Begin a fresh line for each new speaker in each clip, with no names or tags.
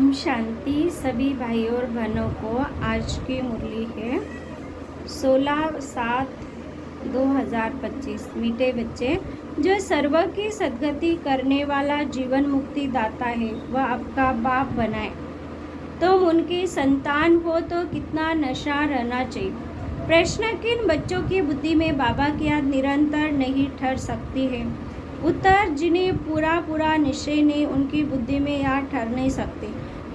ओम शांति। सभी भाइयों और बहनों को आज की मुरली है 16/7/2025। मीठे बच्चे, जो सर्व की सद्गति करने वाला जीवन मुक्ति दाता है वह आपका बाप बनाए। तुम उनकी संतान हो तो कितना नशा रहना चाहिए। प्रश्न, किन बच्चों की बुद्धि में बाबा की याद निरंतर नहीं ठहर सकती है? उत्तर, जिन्हें पूरा निश्चय नहीं, उनकी बुद्धि में याद ठहर नहीं सकती।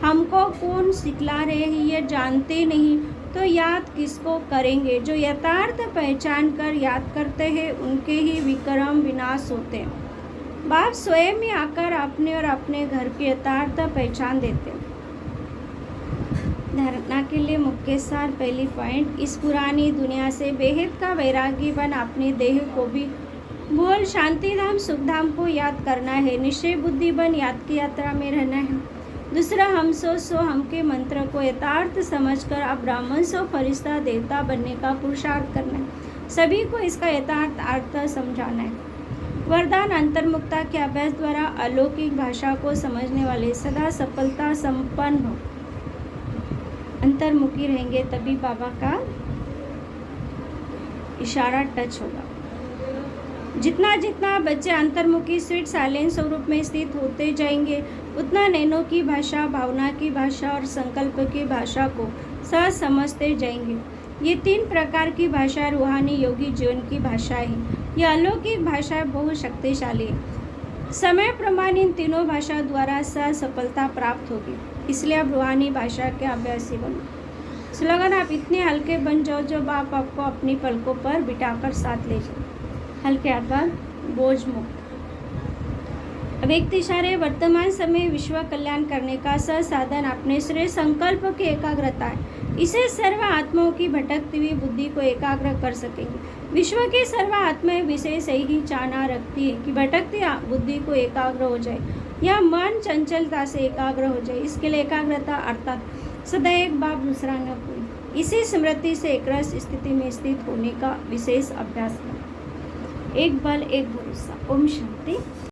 हमको कौन सिखला रहे हैं ये जानते नहीं तो याद किसको करेंगे? जो यथार्थ पहचान कर याद करते हैं उनके ही विक्रम विनाश होते हैं। बाप स्वयं ही आकर अपने और अपने घर की यथार्थ पहचान देते हैं। धारणा के लिए मुख्य सार। पहली पॉइंट, इस पुरानी दुनिया से बेहद का वैरागी बन अपने देह को भी बोल शांतिधाम सुखधाम को याद करना है। निश्चय बुद्धि बन याद की यात्रा में रहना है। दूसरा, हम सो हम के मंत्र को यथार्थ समझकर अब ब्राह्मण सो फरिश्ता देवता बनने का पुरुषार्थ करना है। सभी को इसका यथार्थ अर्थ समझाना है। वरदान, अंतर्मुखता के अभ्यास द्वारा अलौकिक भाषा को समझने वाले सदा सफलता संपन्न हो। अंतर्मुखी रहेंगे तभी बाबा का इशारा टच होगा। जितना बच्चे अंतर्मुखी स्वीट साइलेंस स्वरूप में स्थित होते जाएंगे उतना नैनो की भाषा, भावना की भाषा और संकल्प की भाषा को सहज समझते जाएंगे। ये 3 प्रकार की भाषा रूहानी योगी जीवन की भाषा है। यह अलौकिक भाषा बहुत शक्तिशाली है। समय प्रमाण इन तीनों भाषा द्वारा सहज सफलता प्राप्त होगी। इसलिए अब रूहानी भाषा के अभ्यासी बनो। स्लोगन, आप इतने हल्के बन जाओ जो बाप आपको अपनी पलकों पर बिठाकर साथ ले जाए। हल्के आत्मा, बोझ मुक्त। अव्यक्त इशारे, वर्तमान समय विश्व कल्याण करने का साधन अपने श्रेय संकल्प की एकाग्रता है। इसे सर्व आत्माओं की भटकती हुई बुद्धि को एकाग्र कर सकेंगे। विश्व की सर्व आत्माएं विशेष यही चाहना रखती है कि भटकती बुद्धि को एकाग्र हो जाए या मन चंचलता से एकाग्र हो जाए। इसके लिए एकाग्रता अर्थात सदा एक बाप दूसरा न कोई, इसी स्मृति से एक रस स्थिति में स्थित होने का विशेष अभ्यास करें। एक बल एक भरोसा। ओम शांति।